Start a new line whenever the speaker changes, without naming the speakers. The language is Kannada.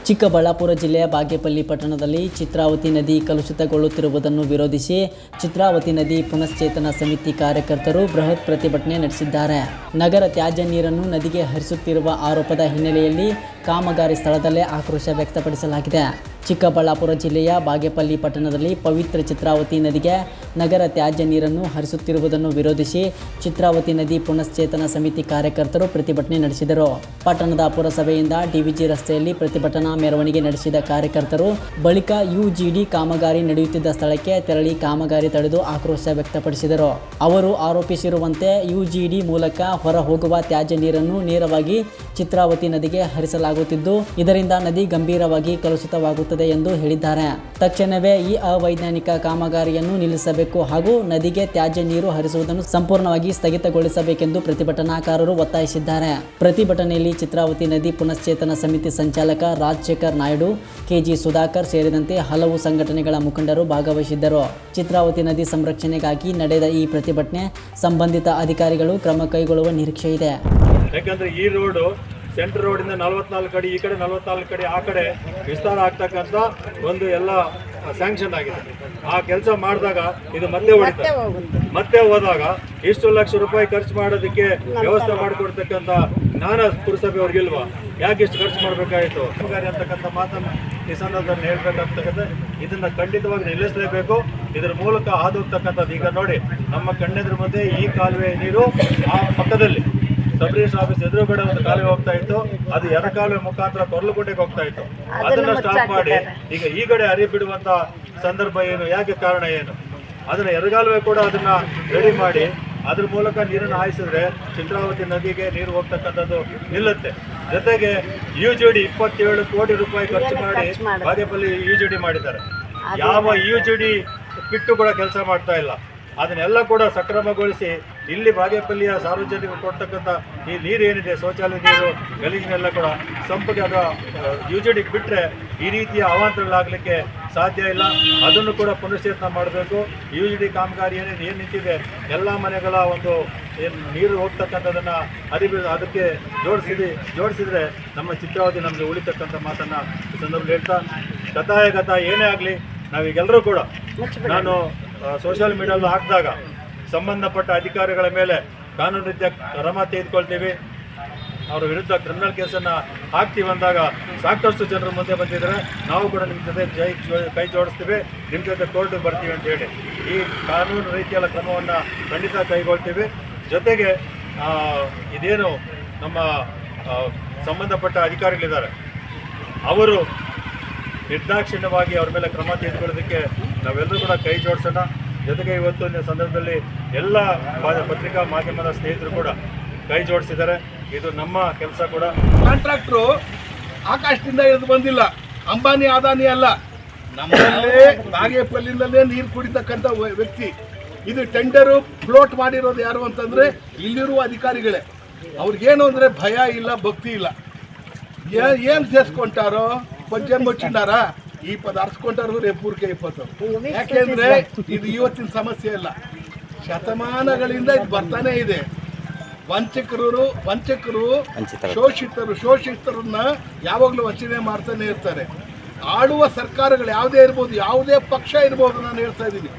ಚಿಕ್ಕಬಳ್ಳಾಪುರ ಜಿಲ್ಲೆಯ ಬಾಗೇಪಲ್ಲಿ ಪಟ್ಟಣದಲ್ಲಿ ಚಿತ್ರಾವತಿ ನದಿ ಕಲುಷಿತಗೊಳ್ಳುತ್ತಿರುವುದನ್ನು ವಿರೋಧಿಸಿ ಚಿತ್ರಾವತಿ ನದಿ ಪುನಶ್ಚೇತನ ಸಮಿತಿ ಕಾರ್ಯಕರ್ತರು ಬೃಹತ್ ಪ್ರತಿಭಟನೆ ನಡೆಸಿದ್ದಾರೆ. ನಗರ ತ್ಯಾಜ್ಯ ನೀರನ್ನು ನದಿಗೆ ಹರಿಸುತ್ತಿರುವ ಆರೋಪದ ಹಿನ್ನೆಲೆಯಲ್ಲಿ ಕಾಮಗಾರಿ ಸ್ಥಳದಲ್ಲೇ ಆಕ್ರೋಶ ವ್ಯಕ್ತಪಡಿಸಲಾಗಿದೆ. ಚಿಕ್ಕಬಳ್ಳಾಪುರ ಜಿಲ್ಲೆಯ ಬಾಗೇಪಲ್ಲಿ ಪಟ್ಟಣದಲ್ಲಿ ಪವಿತ್ರ ಚಿತ್ರಾವತಿ ನದಿಗೆ ನಗರ ತ್ಯಾಜ್ಯ ನೀರನ್ನು ಹರಿಸುತ್ತಿರುವುದನ್ನು ವಿರೋಧಿಸಿ ಚಿತ್ರಾವತಿ ನದಿ ಪುನಶ್ಚೇತನ ಸಮಿತಿ ಕಾರ್ಯಕರ್ತರು ಪ್ರತಿಭಟನೆ ನಡೆಸಿದರು. ಪಟ್ಟಣದ ಪುರಸಭೆಯಿಂದ ಡಿವಿಜಿ ರಸ್ತೆಯಲ್ಲಿ ಪ್ರತಿಭಟನಾ ಮೆರವಣಿಗೆ ನಡೆಸಿದ ಕಾರ್ಯಕರ್ತರು ಬಳಿಕ ಯುಜಿಡಿ ಕಾಮಗಾರಿ ನಡೆಯುತ್ತಿದ್ದ ಸ್ಥಳಕ್ಕೆ ತೆರಳಿ ಕಾಮಗಾರಿ ತಡೆದು ಆಕ್ರೋಶ ವ್ಯಕ್ತಪಡಿಸಿದರು. ಅವರು ಆರೋಪಿಸಿರುವಂತೆ ಯುಜಿಡಿ ಮೂಲಕ ಹೊರ ಹೋಗುವ ತ್ಯಾಜ್ಯ ನೀರನ್ನು ನೇರವಾಗಿ ಚಿತ್ರಾವತಿ ನದಿಗೆ ಹರಿಸಲಾಗುತ್ತಿದ್ದು, ಇದರಿಂದ ನದಿ ಗಂಭೀರವಾಗಿ ಕಲುಷಿತವಾಗುತ್ತದೆ ಎಂದು ಹೇಳಿದ್ದಾರೆ. ತಕ್ಷಣವೇ ಈ ಅವೈಜ್ಞಾನಿಕ ಕಾಮಗಾರಿಯನ್ನು ನಿಲ್ಲಿಸಬೇಕು ಹಾಗೂ ನದಿಗೆ ತ್ಯಾಜ್ಯ ನೀರು ಹರಿಸುವುದನ್ನು ಸಂಪೂರ್ಣವಾಗಿ ಸ್ಥಗಿತಗೊಳಿಸಬೇಕೆಂದು ಪ್ರತಿಭಟನಾಕಾರರು ಒತ್ತಾಯಿಸಿದ್ದಾರೆ. ಪ್ರತಿಭಟನೆಯಲ್ಲಿ ಚಿತ್ರಾವತಿ ನದಿ ಪುನಶ್ಚೇತನ ಸಮಿತಿ ಸಂಚಾಲಕ ರಾಜಶೇಖರ್ ನಾಯ್ಡು, ಕೆಜಿ ಸುಧಾಕರ್ ಸೇರಿದಂತೆ ಹಲವು ಸಂಘಟನೆಗಳ ಮುಖಂಡರು ಭಾಗವಹಿಸಿದ್ದರು. ಚಿತ್ರಾವತಿ ನದಿ ಸಂರಕ್ಷಣೆಗಾಗಿ ನಡೆದ ಈ ಪ್ರತಿಭಟನೆ ಸಂಬಂಧಿತ ಅಧಿಕಾರಿಗಳು ಕ್ರಮ ಕೈಗೊಳ್ಳುವ ನಿರೀಕ್ಷೆ ಇದೆ.
ಯಾಕಂದ್ರೆ ಈ ರೋಡ್ ಸೆಂಟ್ರ್ ರೋಡಿಂದ 44 ಅಡಿ ಈ ಕಡೆ 44 ಅಡಿ ಆ ಕಡೆ ವಿಸ್ತಾರ ಆಗ್ತಕ್ಕಂಥ ಒಂದು ಎಲ್ಲ ಸ್ಯಾಂಕ್ಷನ್ ಆಗಿದೆ. ಆ ಕೆಲಸ ಮಾಡಿದಾಗ ಇದು ಮತ್ತೆ ಹೋದಾಗ ಇಷ್ಟು ಲಕ್ಷ ರೂಪಾಯಿ ಖರ್ಚು ಮಾಡೋದಕ್ಕೆ ವ್ಯವಸ್ಥೆ ಮಾಡಿಕೊಡ್ತಕ್ಕಂಥ ಜ್ಞಾನ ಪುರಸಭೆಯವ್ರಿಗಿಲ್ವಾ? ಯಾಕೆ ಇಷ್ಟು ಖರ್ಚು ಮಾಡಬೇಕಾಯಿತು ಅಂತಕ್ಕಂಥ ಮಾತನ್ನು ಈ ಸಂದರ್ಭದಲ್ಲಿ ಹೇಳ್ಬೇಕಾಗ್ತಕ್ಕಂಥ ಇದನ್ನ ಖಂಡಿತವಾಗಿ ನಿಲ್ಲಿಸಲೇಬೇಕು. ಇದರ ಮೂಲಕ ಹಾದೋಗ್ತಕ್ಕಂಥದ್ದು ಈಗ ನೋಡಿ, ನಮ್ಮ ಕಣ್ಣೆದ್ರ ಮುಂದೆ ಈ ಕಾಲುವೆ ನೀರು ಆ ಪಕ್ಕದಲ್ಲಿ ಸಬ್ ರಿಜಿಸ್ಟರ್ ಆಫೀಸ್ ಎದುರುಗಡೆ ಒಂದು ಕಾಲುವೆ ಹೋಗ್ತಾ ಇತ್ತು, ಅದು ಎಡಕಾಲುವೆ ಮುಖಾಂತರ ಕೊರ್ಲುಗುಂಡೆಗೆ ಹೋಗ್ತಾ ಇತ್ತು. ಅದನ್ನ ಸ್ಟಾಪ್ ಮಾಡಿ ಈಗ ಈ ಕಡೆ ಹರಿ ಬಿಡುವಂತ ಸಂದರ್ಭ ಏನು, ಯಾಕೆ ಕಾರಣ ಏನು? ಅದನ್ನ ಎಡಗಾಲುವೆ ಕೂಡ ಅದನ್ನ ರೆಡಿ ಮಾಡಿ ಅದ್ರ ಮೂಲಕ ನೀರನ್ನು ಹಾಯಿಸಿದ್ರೆ ಚಿತ್ರಾವತಿ ನದಿಗೆ ನೀರು ಹೋಗ್ತಕ್ಕಂಥದ್ದು ನಿಲ್ಲುತ್ತೆ. ಜೊತೆಗೆ ಯುಜಿಡಿ 27 ಕೋಟಿ ರೂಪಾಯಿ ಖರ್ಚು ಮಾಡಿ ಬಾಗೇಪಲ್ಲಿ ಯುಜಿಡಿ ಮಾಡಿದ್ದಾರೆ. ಯಾವ ಯುಜಿಡಿ ಕಿಟ್ಟು ಕೂಡ ಕೆಲಸ ಮಾಡ್ತಾ ಇಲ್ಲ. ಅದನ್ನೆಲ್ಲ ಕೂಡ ಸಕ್ರಮಗೊಳಿಸಿ ಇಲ್ಲಿ ಬಾಗೇಪಲ್ಲಿಯ ಸಾರ್ವಜನಿಕರು ಕೊಡ್ತಕ್ಕಂಥ ಈ ನೀರು ಏನಿದೆ, ಶೌಚಾಲಯ ನೀರು, ಗಲೀಜಿನೆಲ್ಲ ಕೂಡ ಸಂಪಗೆ ಅದು ಯುಜಿಡಿಗೆ ಬಿಟ್ಟರೆ ಈ ರೀತಿಯ ಅವಾಂತರಗಳಾಗಲಿಕ್ಕೆ ಸಾಧ್ಯ ಇಲ್ಲ. ಅದನ್ನು ಕೂಡ ಪುನಶ್ಚೇತನ ಮಾಡಬೇಕು. ಯುಜಿಡಿ ಕಾಮಗಾರಿ ಏನು ನಿಂತಿದೆ, ಎಲ್ಲ ಮನೆಗಳ ಒಂದು ಏನು ನೀರು ಹೋಗ್ತಕ್ಕಂಥದ್ದನ್ನು ಅದಕ್ಕೆ ಜೋಡಿಸಿದ್ರೆ ನಮ್ಮ ಚಿತ್ರಾವತಿ ನಮಗೆ ಉಳಿತಕ್ಕಂಥ ಮಾತನ್ನು ಈ ಸಂದರ್ಭದಲ್ಲಿ ಹೇಳ್ತಾ, ಗತ ಏನೇ ಆಗಲಿ ನಾವೀಗೆಲ್ಲರೂ ಕೂಡ ನಾನು ಸೋಷಿಯಲ್ ಮೀಡಿಯಾದಲ್ಲಿ ಹಾಕಿದಾಗ ಸಂಬಂಧಪಟ್ಟ ಅಧಿಕಾರಿಗಳ ಮೇಲೆ ಕಾನೂನು ರೀತಿಯ ಕ್ರಮ ತೆಗೆದುಕೊಳ್ತೀವಿ, ಅವರ ವಿರುದ್ಧ ಕ್ರಿಮಿನಲ್ ಕೇಸನ್ನು ಹಾಕ್ತೀವಿ ಅಂದಾಗ ಸಾಕಷ್ಟು ಜನರು ಮುಂದೆ ಬಂದಿದ್ದಾರೆ. ನಾವು ಕೂಡ ನಿಮ್ಮ ಜೊತೆ ಕೈ ಜೋಡಿಸ್ತೀವಿ, ನಿಮ್ಮ ಜೊತೆ ಕೋರ್ಟಿಗೆ ಬರ್ತೀವಿ ಅಂತ ಹೇಳಿ ಈ ಕಾನೂನು ರೀತಿಯ ಕ್ರಮವನ್ನು ಖಂಡಿತ ಕೈಗೊಳ್ತೀವಿ. ಜೊತೆಗೆ ಇದೇನು ನಮ್ಮ ಸಂಬಂಧಪಟ್ಟ ಅಧಿಕಾರಿಗಳಿದ್ದಾರೆ ಅವರು ನಿರ್ದಾಕ್ಷಿಣ್ಯವಾಗಿ ಅವ್ರ ಮೇಲೆ ಕ್ರಮ ತೆಗೆದುಕೊಳ್ಳೋದಕ್ಕೆ ನಾವೆಲ್ಲರೂ ಕೂಡ ಕೈ ಜೋಡಿಸೋಣ. ಜೊತೆಗೆ ಇವತ್ತು ಸಂದರ್ಭದಲ್ಲಿ ಎಲ್ಲ ಪತ್ರಿಕಾ ಮಾಧ್ಯಮದ ಸ್ನೇಹಿತರು ಕೂಡ ಕೈ ಜೋಡಿಸಿದ್ದಾರೆ. ಇದು ನಮ್ಮ ಕೆಲಸ ಕೂಡ.
ಕಾಂಟ್ರಾಕ್ಟ್ರು ಆಕಾಶದಿಂದ ಇಳಿದು ಬಂದಿಲ್ಲ, ಅಂಬಾನಿ ಅದಾನಿ ಅಲ್ಲ, ನಮ್ಮಲ್ಲೇ ಬಾಗೇಪಲ್ಲಿಂದಲೇ ನೀರು ಕುಡಿತಕ್ಕಂಥ ವ್ಯಕ್ತಿ. ಇದು ಟೆಂಡರು ಫ್ಲೋಟ್ ಮಾಡಿರೋದು ಯಾರು ಅಂತಂದರೆ ಇಲ್ಲಿರುವ ಅಧಿಕಾರಿಗಳೇ. ಅವ್ರಿಗೇನು ಅಂದರೆ ಭಯ ಇಲ್ಲ, ಭಕ್ತಿ ಇಲ್ಲ. ಏನು ಸೇರಿಸ್ಕೊಂಟಾರೋ ಪಂಚನ್ ಮುಚ್ಚಿನಾರ ಈ ಪದ ಅರ್ಸ್ಕೊಂಡಾರು ರೇಪೂರ್ಕೆ 20. ಯಾಕೆಂದ್ರೆ ಇದು ಇವತ್ತಿನ ಸಮಸ್ಯೆ ಇಲ್ಲ, ಶತಮಾನಗಳಿಂದ ಇದು ಬರ್ತಾನೆ ಇದೆ. ವಂಚಕರು ಶೋಷಿತರನ್ನ ಯಾವಾಗಲೂ ವಂಚನೆ ಮಾಡ್ತಾನೆ ಇರ್ತಾರೆ. ಆಳುವ ಸರ್ಕಾರಗಳು ಯಾವುದೇ ಇರ್ಬೋದು, ಯಾವುದೇ ಪಕ್ಷ ಇರ್ಬೋದು, ನಾನು ಹೇಳ್ತಾ ಇದ್ದೀನಿ,